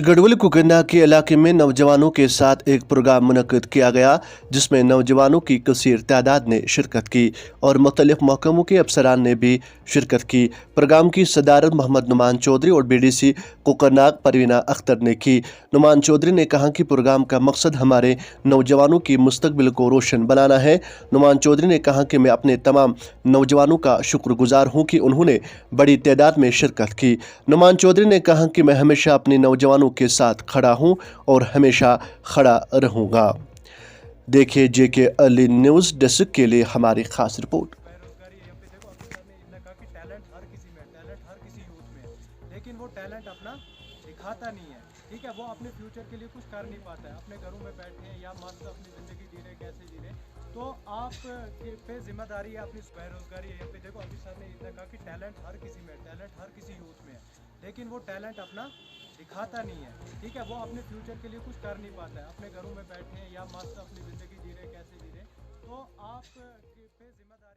गढ़वाल कुकरना के इलाके में नौजवानों के साथ एक प्रोग्राम मुनक्किद किया गया, जिसमें नौजवानों की कसीर तादाद ने शिरकत की और मुख्तलिफ महकमों के अफसरान ने भी शिरकत की। प्रोग्राम की सदारत मोहम्मद नुमान चौधरी और BDC कोकरनाग परवीना अख्तर ने की। नुमान चौधरी ने कहा कि प्रोग्राम का मकसद हमारे नौजवानों की मुस्तकबिल को रोशन बनाना है। नुमान चौधरी ने कहा कि मैं अपने तमाम नौजवानों का शुक्रगुजार हूँ कि उन्होंने बड़ी तादाद में शिरकत की। नुमान चौधरी ने कहा कि मैं हमेशा अपने नौजवानों के साथ खड़ा हूं और हमेशा खड़ा रहूंगा। देखिए JK अर्ली न्यूज डेस्क के लिए हमारी खास रिपोर्ट। बेरोजगारी यहाँ पे देखो, अभी सर ने इतना कहा कि टैलेंट हर किसी में, टैलेंट हर किसी यूथ में है, लेकिन वो टैलेंट अपना दिखाता नहीं है। ठीक है, वो अपने फ्यूचर के लिए कुछ कर नहीं पाता है, अपने घरों में बैठे हैं या मस्त अपनी ज़िंदगी जी रहे, कैसे जी रहे। तो आप पे जिम्मेदारी है अपनी बेरोजगारी है। यहाँ पे देखो, अभी सर ने इतना कहा कि टैलेंट हर किसी में, टैलेंट हर किसी यूथ में है, लेकिन वो टैलेंट अपना दिखाता नहीं है। ठीक है, वो अपने फ्यूचर के लिए कुछ कर नहीं पाता है, अपने घरों में बैठे हैं या मस्त अपनी ज़िंदगी जी रहे, कैसे जी रहे। तो आप पे जिम्मेदारी